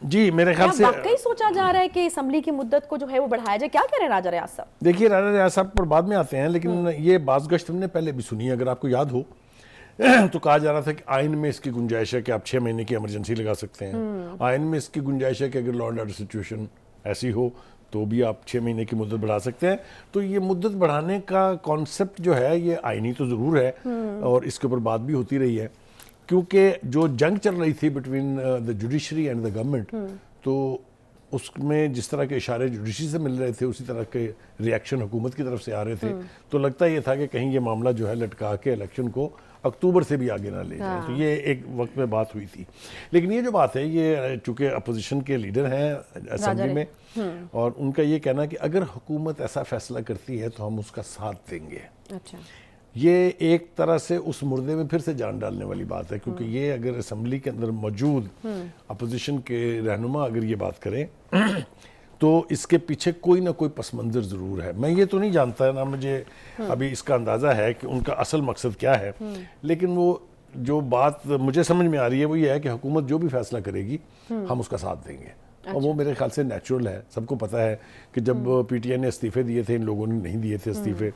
جی میرے خیال سے واقعی سوچا جا رہا ہے کہ اسمبلی کی مدت کو جو ہے وہ بڑھایا جائے؟ کیا کہہ رہے ہیں راجہ ریاض صاحب؟ دیکھیے راجہ ریاض صاحب پر بعد میں آتے ہیں، لیکن یہ باز گشت ہم نے پہلے بھی سنی ہے، اگر آپ کو یاد ہو تو کہا جا رہا تھا کہ آئین میں اس کی گنجائش ہے کہ آپ 6 مہینے کی ایمرجنسی لگا سکتے ہیں، آئین میں اس کی گنجائش ہے کہ اگر لا اینڈ آرڈر سچویشن ایسی ہو تو بھی آپ 6 مہینے کی مدت بڑھا سکتے ہیں۔ تو یہ مدت بڑھانے کا کانسیپٹ جو ہے یہ آئینی تو ضرور ہے، اور اس کے اوپر بات بھی ہوتی رہی ہے، کیونکہ جو جنگ چل رہی تھی between the judiciary and the government, تو اس میں جس طرح کے اشارے جوڈیشری سے مل رہے تھے اسی طرح کے ریاکشن حکومت کی طرف سے آ رہے تھے، تو لگتا یہ تھا کہ کہیں یہ معاملہ جو ہے لٹکا کے الیکشن کو اکتوبر سے بھی آگے نہ لے جائیں، تو یہ ایک وقت میں بات ہوئی تھی۔ لیکن یہ جو بات ہے یہ چونکہ اپوزیشن کے لیڈر ہیں اسمبلی میں، اور ان کا یہ کہنا کہ اگر حکومت ایسا فیصلہ کرتی ہے تو ہم اس کا ساتھ دیں گے، اچھا، یہ ایک طرح سے اس مردے میں پھر سے جان ڈالنے والی بات ہے، کیونکہ یہ اگر اسمبلی کے اندر موجود اپوزیشن کے رہنما اگر یہ بات کریں تو اس کے پیچھے کوئی نہ کوئی پس منظر ضرور ہے۔ میں یہ تو نہیں جانتا، نہ مجھے ابھی اس کا اندازہ ہے کہ ان کا اصل مقصد کیا ہے، لیکن وہ جو بات مجھے سمجھ میں آ رہی ہے وہ یہ ہے کہ حکومت جو بھی فیصلہ کرے گی ہم اس کا ساتھ دیں گے، اور وہ میرے خیال سے نیچرل ہے۔ سب کو پتہ ہے کہ جب پی ٹی آئی نے استعفے دیے تھے، ان لوگوں نے نہیں دیے تھے استعفے،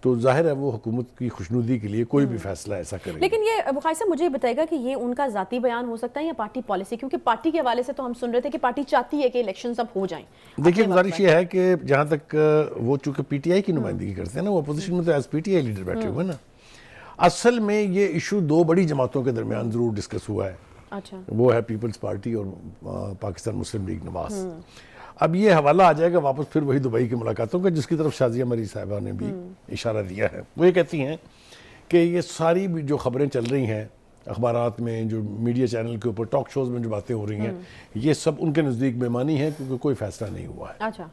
تو ظاہر ہے وہ حکومت کی خوشنودی کے لیے کوئی بھی فیصلہ ایسا کرے گی۔ لیکن یہ بخاری صاحب مجھے بتائے گا کہ یہ ان کا ذاتی بیان ہو سکتا ہے یا پارٹی پالیسی؟ کیونکہ پارٹی کے حوالے سے تو ہم سن رہے تھے کہ پارٹی چاہتی ہے کہ الیکشنز اب ہو جائیں۔ دیکھیے گزارش یہ ہے کہ جہاں تک وہ چونکہ پی ٹی آئی کی نمائندگی کرتے ہیں نا، وہ اپوزیشن میں تو as P T I leader بیٹھے ہوئے نا، اصل میں یہ ایشو دو بڑی جماعتوں کے درمیان ضرور ڈسکس ہوا ہے، اچھا، وہ ہے پیپلز پارٹی اور پاکستان مسلم لیگ نواز۔ اب یہ حوالہ آ جائے گا واپس پھر وہی دبئی کی ملاقاتوں کا، جس کی طرف شازیہ مری صاحبہ نے بھی اشارہ دیا ہے۔ وہ یہ کہتی ہیں کہ یہ ساری بھی جو خبریں چل رہی ہیں اخبارات میں، جو میڈیا چینل کے اوپر ٹاک شوز میں جو باتیں ہو رہی ہیں، یہ سب ان کے نزدیک بےمانی ہے، کیونکہ کوئی فیصلہ نہیں ہوا ہے۔ اچھا،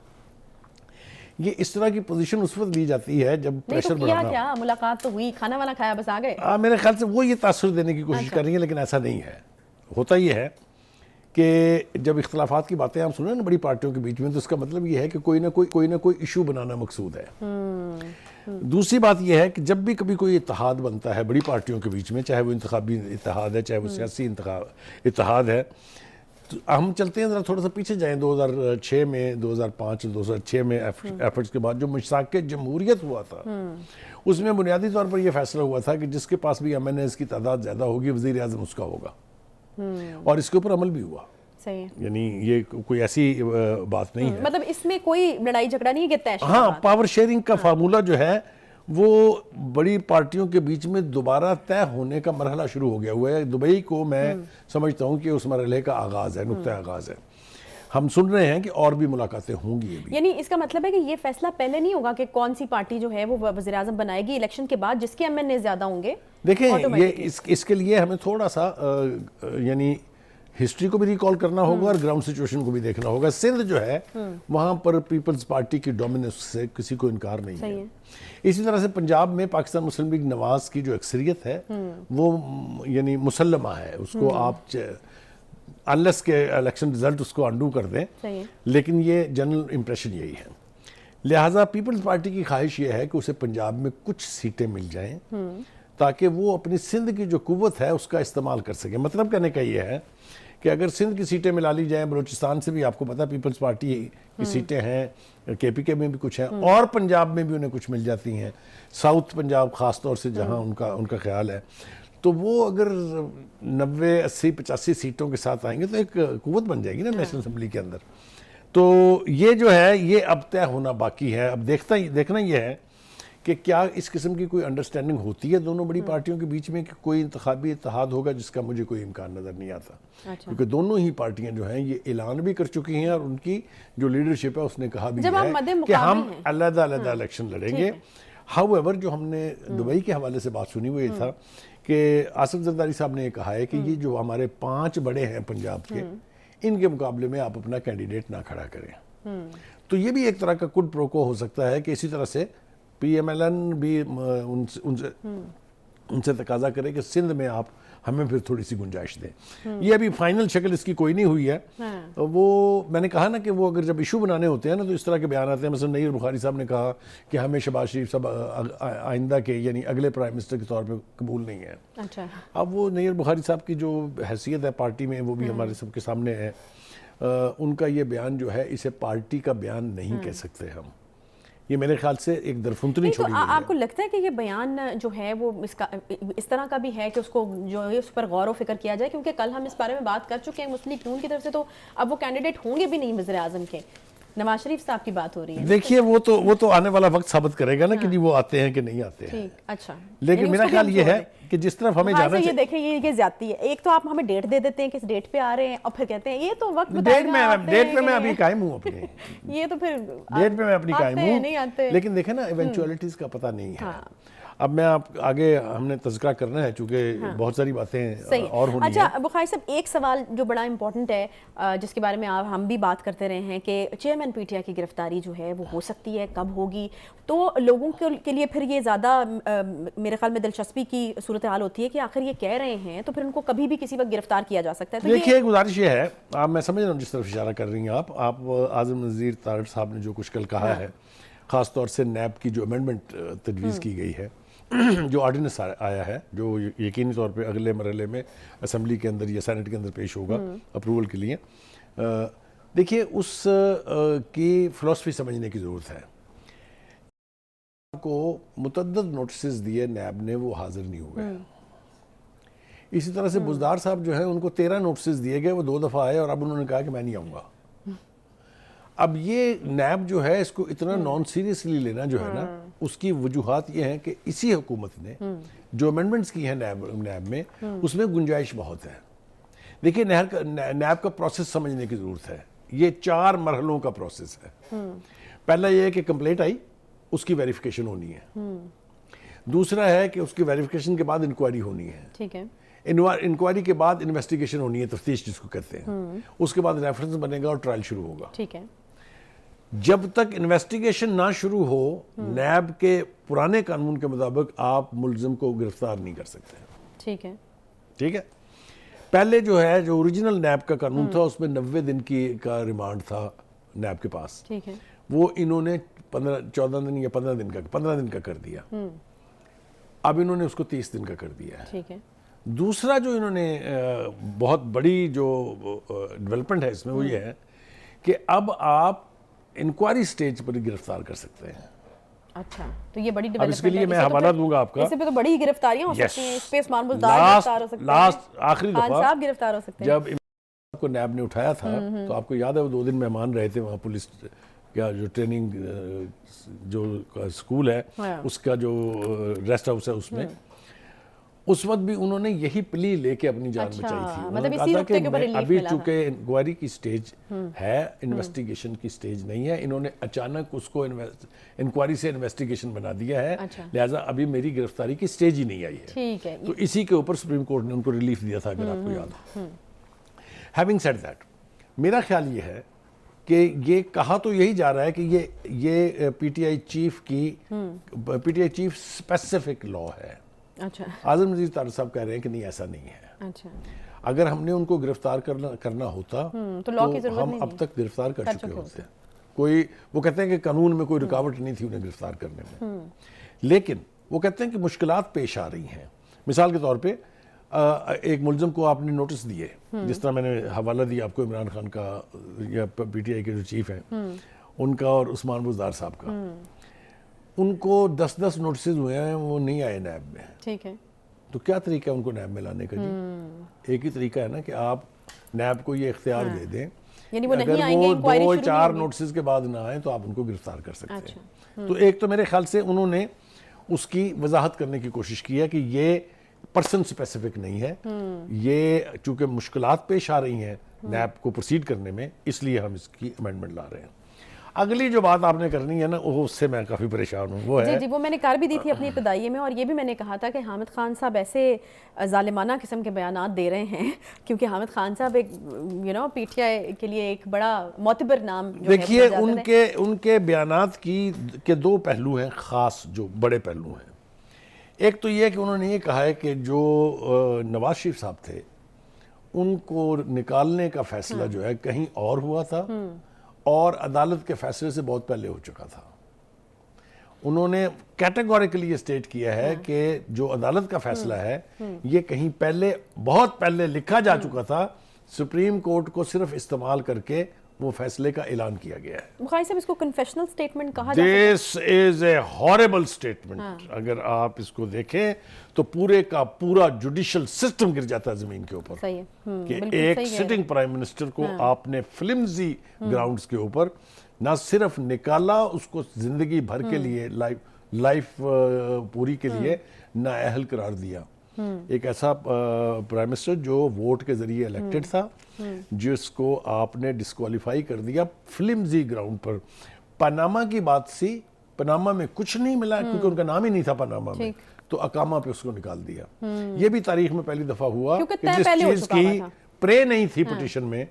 یہ اس طرح کی پوزیشن اس وقت لی جاتی ہے جب پریشر بڑھانا ہو۔ کیا ملاقات تو ہوئی، کھانا وانا کھایا، بس آ گئے؟ میرے خیال سے وہ یہ تاثر دینے کی کوشش کر رہی ہیں، لیکن ایسا نہیں ہے۔ ہوتا یہ ہے کہ جب اختلافات کی باتیں ہم سنیں نا بڑی پارٹیوں کے بیچ میں، تو اس کا مطلب یہ ہے کہ کوئی نہ کوئی ایشو بنانا مقصود ہے۔ دوسری بات یہ ہے کہ جب بھی کبھی کوئی اتحاد بنتا ہے بڑی پارٹیوں کے بیچ میں، چاہے وہ انتخابی اتحاد ہے، چاہے وہ سیاسی اتحاد ہے، تو ہم چلتے ہیں ذرا تھوڑا سا پیچھے جائیں 2006 میں، 2005 2006 میں ایفرٹس کے بعد جو مشتاق جمہوریت ہوا تھا، اس میں بنیادی طور پر یہ فیصلہ ہوا تھا کہ جس کے پاس بھی ایم این ایز کی تعداد زیادہ ہوگی وزیر اعظم اس کا ہوگا، اور اس کے اوپر عمل بھی ہوا۔ صحیح ہے، یعنی یہ کوئی ایسی بات نہیں ہے، مطلب اس میں کوئی لڑائی جھگڑا نہیں ہے کہ طے شدہ ہاں بات؟ پاور شیئرنگ کا فارمولہ جو ہے وہ بڑی پارٹیوں کے بیچ میں دوبارہ طے ہونے کا مرحلہ شروع ہو گیا ہوا ہے۔ دبئی کو میں سمجھتا ہوں کہ اس مرحلے کا آغاز ہے، نقطہ آغاز ہے۔ ہم سن رہے ہیں کہ اور بھی ملاقاتیں ہوں گی ابھی۔ یعنی اس کا مطلب ہے کہ یہ فیصلہ پہلے نہیں ہوگا کہ کون سی پارٹی جو ہے وہ وزیر اعظم بنائے گی، الیکشن کے بعد جس کے ایم این اے زیادہ ہوں گے؟ دیکھیں یہ اس کے لیے ہمیں تھوڑا سا یعنی ہسٹری کو بھی ریکال کرنا ہوگا اور گراؤنڈ سچویشن کو بھی دیکھنا ہوگا۔ سندھ جو ہے وہاں پر پیپلز پارٹی کی ڈومیننس سے کسی کو انکار نہیں ہے۔ اسی طرح سے پنجاب میں پاکستان مسلم لیگ نواز کی جو اکثریت ہے وہ یعنی مسلمہ ہے، اس کو آپ انلیس کے الیکشن رزلٹ اس کو انڈو کر دیں، لیکن یہ جنرل امپریشن یہی ہے۔ لہٰذا پیپلز پارٹی کی خواہش یہ ہے کہ اسے پنجاب میں کچھ سیٹیں مل جائیں تاکہ وہ اپنی سندھ کی جو قوت ہے اس کا استعمال کر سکے۔ مطلب کہنے کا یہ ہے کہ اگر سندھ کی سیٹیں ملا لی جائیں، بلوچستان سے بھی آپ کو پتہ پیپلز پارٹی کی سیٹیں ہیں، کے پی کے میں بھی کچھ ہیں، اور پنجاب میں بھی انہیں کچھ مل جاتی ہیں، ساؤتھ پنجاب خاص طور سے جہاں ان کا خیال ہے، تو وہ اگر 90 80 85 سیٹوں کے ساتھ آئیں گے تو ایک قوت بن جائے گی نا نیشنل اسمبلی کے اندر۔ تو یہ جو ہے یہ اب طے ہونا باقی ہے۔ اب دیکھنا یہ ہے کہ کیا اس قسم کی کوئی انڈرسٹینڈنگ ہوتی ہے دونوں بڑی پارٹیوں کے بیچ میں کہ کوئی انتخابی اتحاد ہوگا، جس کا مجھے کوئی امکان نظر نہیں آتا، کیونکہ دونوں ہی پارٹیاں جو ہیں یہ اعلان بھی کر چکی ہیں، اور ان کی جو لیڈرشپ ہے اس نے کہا بھی ہے کہ ہم علیحدہ الیکشن لڑیں گے۔ ہاؤ ایور جو ہم نے دبئی کے حوالے سے بات سنی وہ یہ تھا کہ آصف زرداری صاحب نے یہ کہا ہے کہ یہ جو ہمارے 5 بڑے ہیں پنجاب کے، ان کے مقابلے میں آپ اپنا کینڈیڈیٹ نہ کھڑا کریں۔ تو یہ بھی ایک طرح کا کڈ پروکو ہو سکتا ہے کہ اسی طرح سے پی ایم ایل این بھی ان سے تقاضا کرے کہ سندھ میں آپ ہمیں پھر تھوڑی سی گنجائش دیں۔ یہ ابھی فائنل شکل اس کی کوئی نہیں ہوئی ہے۔ وہ میں نے کہا نا کہ وہ اگر جب ایشو بنانے ہوتے ہیں نا تو اس طرح کے بیان آتے ہیں، مثلا نیر بخاری صاحب نے کہا کہ ہمیں شہباز شریف صاحب آئندہ کے یعنی اگلے پرائم منسٹر کے طور پہ قبول نہیں ہے۔ اب وہ نیر بخاری صاحب کی جو حیثیت ہے پارٹی میں وہ بھی ہمارے سب کے سامنے ہے۔ ان کا یہ بیان جو ہے اسے پارٹی کا بیان نہیں کہہ سکتے ہم. یہ میرے خیال سے ایک درفنتنی چھوڑی گئی ہے. آپ کو لگتا ہے کہ یہ بیان جو ہے وہ اس طرح کا بھی ہے کہ اس کو جو ہے اس پر غور و فکر کیا جائے؟ کیونکہ کل ہم اس بارے میں بات کر چکے ہیں مسلم لیگ نون کی طرف سے، تو اب وہ کینڈیڈیٹ ہوں گے بھی نہیں وزیر اعظم کے. نواز شریف صاحب کی بات ہو رہی ہے. دیکھیے وہ تو آنے والا وقت ثابت کرے گا نا کہ وہ آتے ہیں کہ نہیں آتے ہیں. اچھا، لیکن میرا خیال یہ ہے کہ جس طرف ہمیں جانا یہ دیکھیں یہ زیادتی ہے. ایک تو آپ ہمیں ڈیٹ دے دیتے ہیں کس ڈیٹ پہ آ رہے ہیں، اور پھر کہتے ہیں یہ تو وقت بتائے گا. ڈیٹ پہ میں ابھی قائم ہوں اپنے یہ تو پھر ڈیٹ پہ میں اپنی قائم ہوں، نہیں آتے. لیکن دیکھیں نا ایونچولیٹیز کا پتہ نہیں ہے. اب میں آپ آگے ہم نے تذکرہ کرنا ہے چونکہ بہت ساری باتیں اور ہونی ہیں. اچھا بخاری صاحب، ایک سوال جو بڑا امپورٹنٹ ہے جس کے بارے میں ہم بھی بات کرتے رہے ہیں کہ چیئرمین پی ٹی آئی کی گرفتاری جو ہے وہ ہو سکتی ہے، کب ہوگی؟ تو لوگوں کے لیے پھر یہ زیادہ میرے خیال میں دلچسپی کی صورتحال ہوتی ہے کہ آخر یہ کہہ رہے ہیں تو پھر ان کو کبھی بھی کسی وقت گرفتار کیا جا سکتا ہے. دیکھیے گزارش یہ ہے، میں سمجھ رہا ہوں جس طرف اشارہ کر رہی ہیں آپ اعظم نذیر طارٹ صاحب نے جو کچھ کل کہا ہے، خاص طور سے نیب کی جو امینڈمنٹ تجویز کی گئی ہے، جو آرڈیننس آیا ہے جو یقینی طور پہ اگلے مرحلے میں اسمبلی کے اندر یا سینٹ کے اندر پیش ہوگا اپروول کے لیے. دیکھیے اس کی فلسفی سمجھنے کی ضرورت ہے. کو متعدد نوٹسز دیے نیب نے، وہ حاضر نہیں ہوئے. اسی طرح سے بزدار صاحب جو ہیں ان کو 13 نوٹسز دیے گئے، وہ 2 دفعہ آئے اور اب انہوں نے کہا کہ میں نہیں آؤں گا. اب یہ نیب جو ہے اس کو اتنا نان سیریسلی لینا جو ہے نا، اس کی وجوہات یہ ہیں کہ اسی حکومت نے جو امینڈمنٹس کی ہیں نیب میں، اس میں گنجائش بہت ہے. دیکھیے نیب کا پروسیس سمجھنے کی ضرورت ہے. یہ 4 مرحلوں کا پروسیس ہے. پہلا یہ ہے کہ کمپلیٹ آئی، اس کی ویریفیکیشن ہونی ہے. دوسرا ہے کہ اس کی ویریفیکیشن کے بعد انکوائری ہونی ہے. ٹھیک ہے. انکوائری کے بعد انویسٹیگیشن ہونی ہے، تفتیش جس کو کہتے ہیں. اس کے بعد ریفرنس بنے گا اور ٹرائل شروع ہوگا. ٹھیک ہے. جب تک انویسٹیگیشن نہ شروع ہو، نیب کے پرانے قانون کے مطابق آپ ملزم کو گرفتار نہیں کر سکتے. ٹھیک ہے. ٹھیک ہے. پہلے جو ہے جو اوریجنل نیب کا قانون تھا اس میں 90 دن کا ریمانڈ تھا نیب کے پاس. ٹھیک ہے. وہ انہوں نے 14 دن یا 15 دن کا کر دیا. اب انہوں نے اس کو 30 دن کا کر دیا ہے. ٹھیک ہے. دوسرا جو انہوں نے بہت بڑی جو ڈیولپمنٹ ہے اس میں وہ یہ ہے کہ اب آپ انکوائری سٹیج پر گرفتار کر سکتے ہیں. اچھا، تو یہ بڑی اب ڈیولپمنٹ اس کے لیے میں حوالہ دوں گا آپ کا. اس پہ تو بڑی گرفتاریاں ہو سکتی ہیں. اس پہ عثمان بزدار گرفتار ہو سکتے ہیں. لاسٹ آخری خان دفعہ صاحب گرفتار ہو سکتے ہیں. جب کو نیب نے اٹھایا تھا تو آپ کو یاد ہے وہ 2 دن مہمان رہے تھے وہاں پولیس کا جو ٹریننگ جو اسکول ہے اس کا جو ریسٹ ہاؤس ہے اس میں. اس وقت بھی انہوں نے یہی پلی لے کے اپنی جان بچائی تھی. انہوں نے کہا تھا کہ ابھی چونکہ انکوائری کی سٹیج ہے، انویسٹیگیشن کی سٹیج نہیں ہے. انہوں نے اچانک اس کو انکوائری سے انویسٹیگیشن بنا دیا ہے، لہٰذا ابھی میری گرفتاری کی سٹیج ہی نہیں آئی ہے. ٹھیک ہے. تو اسی کے اوپر سپریم کورٹ نے ان کو ریلیف دیا تھا اگر آپ کو یاد ہو. ہیونگ سیڈ دیٹ، میرا خیال یہ ہے کہ یہ کہا تو یہی جا رہا ہے کہ یہ P T I chief specific law ہے. اچھا. اعظم نذیر طارٹ صاحب کہہ رہے ہیں کہ نہیں ایسا نہیں ہے. اچھا. اگر ہم نے ان کو گرفتار کرنا ہوتا تو ہم اب تک گرفتار کر چکے ہوتے. وہ کہتے ہیں کہ قانون میں کوئی رکاوٹ نہیں تھی انہیں گرفتار کرنے میں، لیکن وہ کہتے ہیں کہ مشکلات پیش آ رہی ہیں. مثال کے طور پہ ایک ملزم کو آپ نے نوٹس دیے، جس طرح میں نے حوالہ دیا آپ کو عمران خان کا یا پی ٹی آئی کے جو چیف ہیں ان کا اور عثمان بزدار صاحب کا. ان کو 10 نوٹسز ہوئے ہیں، وہ نہیں آئے نیب میں. ٹھیک ہے. تو کیا طریقہ ہے ان کو نیب میں لانے کا؟ جی ایک ہی طریقہ ہے نا کہ آپ نیب کو یہ اختیار دے دیں، یعنی وہ اگر وہ 2-4 نوٹسز کے بعد نہ آئیں تو آپ ان کو گرفتار کر سکتے ہیں. تو ایک تو میرے خیال سے انہوں نے اس کی وضاحت کرنے کی کوشش کی ہے کہ یہ پرسن سپیسیفک نہیں ہے، یہ چونکہ مشکلات پیش آ رہی ہیں نیب کو پروسیڈ کرنے میں، اس لیے ہم اس کی امینڈمنٹ لا رہے ہیں. اگلی جو بات آپ نے کرنی ہے نا وہ اس سے میں کافی پریشان ہوں، وہ ہے جی وہ میں نے کر بھی دی تھی اپنی ابتدائی میں، اور یہ بھی میں نے کہا تھا کہ حامد خان صاحب ایسے ظالمانہ قسم کے بیانات دے رہے ہیں کیونکہ حامد خان صاحب ایک پی ٹی آئی کے لیے ایک بڑا معتبر نام. دیکھیے ان کے بیانات کے 2 پہلو ہیں خاص، جو بڑے پہلو ہیں. ایک تو یہ کہ انہوں نے یہ کہا ہے کہ جو نواز شریف صاحب تھے ان کو نکالنے کا فیصلہ جو ہے کہیں اور ہوا تھا اور عدالت کے فیصلے سے بہت پہلے ہو چکا تھا. انہوں نے کیٹیگوریکلی یہ سٹیٹ کیا ہے کہ جو عدالت کا فیصلہ ہے یہ کہیں پہلے، بہت پہلے لکھا جا چکا تھا سپریم کورٹ کو صرف استعمال کر کے وہ فیصلے کا اعلان کیا گیا ہے. بخاری صاحب اس کو کنفیشنل سٹیٹمنٹ کہا جاتا ہے. دس از اے ہاربل اسٹیٹمنٹ. اگر آپ اس کو دیکھیں تو پورے کا پورا جوڈیشل سسٹم گر جاتا ہے زمین کے اوپر صحیح ہے کہ ایک سٹنگ پرائم منسٹر کو آپ نے فلمزی گراؤنڈز کے اوپر نہ صرف نکالا اس کو زندگی بھر کے لیے لائف پوری کے لیے نااہل قرار دیا. ایک ایسا پرائم منسٹر جو ووٹ کے ذریعے الیکٹڈ تھا جس کو آپ نے ڈسکوالیفائی کر دیا فلمزی گراؤنڈ پر. پاناما کی بات سی, پاناما میں کچھ نہیں ملا کیونکہ ان کا نام ہی نہیں تھا پاناما میں, تو اقامہ پہ اس کو نکال دیا. یہ بھی تاریخ میں پہلی دفعہ ہوا کہ جس چیز کی پرے نہیں تھی پٹیشن میں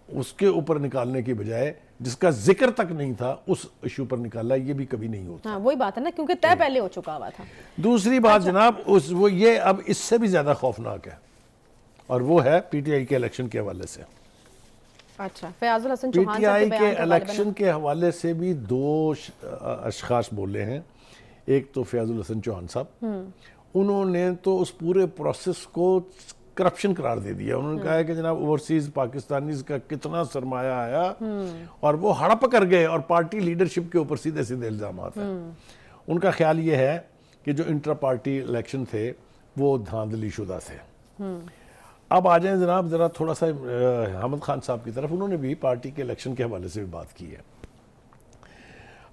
اس کے اوپر نکالنے کی بجائے جس کا ذکر تک نہیں تھا اس ایشو پر نکالا. یہ بھی کبھی نہیں ہوتا. ہاں وہی بات ہے نا, کیونکہ طے پہلے ہو چکا ہوا تھا. دوسری بات جناب وہ یہ اب اس سے بھی زیادہ خوفناک ہے اور وہ ہے پی ٹی آئی کے الیکشن کے حوالے سے. اچھا, فیاض الحسن پی چوہان ٹی آئی کے الیکشن کے حوالے سے بھی دو اشخاص بولے ہیں. ایک تو فیاض الحسن چوہان صاحب, انہوں نے تو اس پورے پروسیس کو کرپشن قرار دے دیا. انہوں نے کہا ہے کہ جناب اوورسیز پاکستانیز کا کتنا سرمایہ آیا اور وہ ہڑپ کر گئے اور پارٹی لیڈرشپ کے اوپر سیدھے سیدھے الزامات ہیں. ان کا خیال یہ ہے کہ جو انٹرا پارٹی الیکشن تھے وہ دھاندلی شدہ تھے. اب آ جائیں جناب ذرا تھوڑا سا حامد خان صاحب کی طرف. انہوں نے بھی پارٹی کے الیکشن کے حوالے سے بھی بات کی ہے.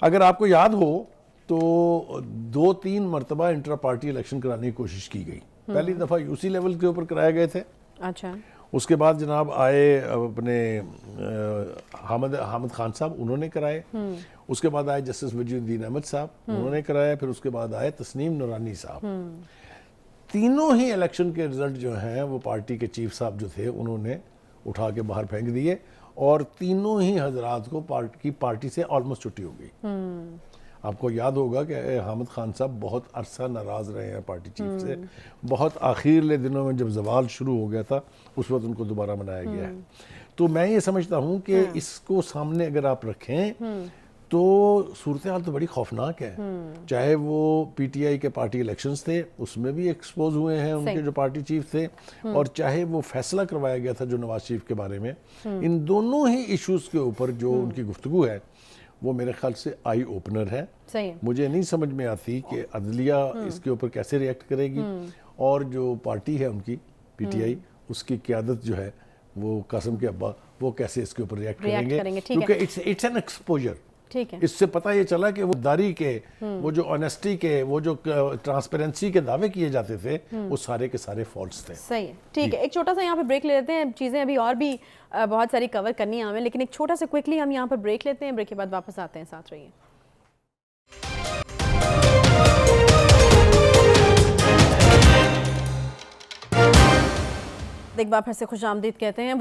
اگر آپ کو یاد ہو تو 2-3 مرتبہ انٹرا پارٹی الیکشن کرانے کی کوشش کی گئی. پہلی دفعہ یو سی لیول کے اوپر کرائے گئے تھے. اچھا, اس کے بعد جناب آئے اپنے حامد خان صاحب, انہوں نے کرائے. اس کے بعد آئے جسٹس وجید الدین احمد صاحب, انہوں نے کرائے. پھر اس کے بعد آئے تسنیم نورانی صاحب. تینوں ہی الیکشن کے رزلٹ جو ہیں وہ پارٹی کے چیف صاحب جو تھے انہوں نے اٹھا کے باہر پھینک دیے اور تینوں ہی حضرات کو پارٹی سے آلموسٹ چھٹی ہو گئی. آپ کو یاد ہوگا کہ حامد خان صاحب بہت عرصہ ناراض رہے ہیں پارٹی چیف سے. بہت آخرلے دنوں میں جب زوال شروع ہو گیا تھا اس وقت ان کو دوبارہ منایا گیا ہے. تو میں یہ سمجھتا ہوں کہ اس کو سامنے اگر آپ رکھیں تو صورتحال تو بڑی خوفناک ہے. چاہے وہ پی ٹی آئی کے پارٹی الیکشنز تھے اس میں بھی ایکسپوز ہوئے ہیں ان کے جو پارٹی چیف تھے, اور چاہے وہ فیصلہ کروایا گیا تھا جو نواز شریف کے بارے میں. ان دونوں ہی ایشوز کے اوپر جو ان کی گفتگو ہے وہ میرے خیال سے آئی اوپنر ہے. مجھے نہیں سمجھ میں آتی کہ عدلیہ اس کے اوپر کیسے ریئیکٹ کرے گی اور جو پارٹی ہے ان کی پی ٹی آئی اس کی قیادت جو ہے وہ قاسم کے ابا وہ کیسے اس کے اوپر ریئیکٹ کریں گے, کیونکہ اٹس این ایکسپوجر. اس سے پتہ یہ چلا کہ وہ داری کے وہ جو آنیسٹی کے وہ جو ٹرانسپیرنسی کے دعوے کیے جاتے تھے وہ سارے کے سارے فالس تھے. صحیح ہے, ٹھیک ہے. ایک چھوٹا سا یہاں پہ بریک لے لیتے ہیں. چیزیں ابھی اور بھی بہت ساری کور کرنی ہیں ہمیں, لیکن ایک چھوٹا سا کوئکلی ہم یہاں پر بریک لیتے ہیں. بریک کے بعد واپس آتے ہیں, ساتھ رہیے. ایک بار پھر سے خوش آمدید کہتے ہیں.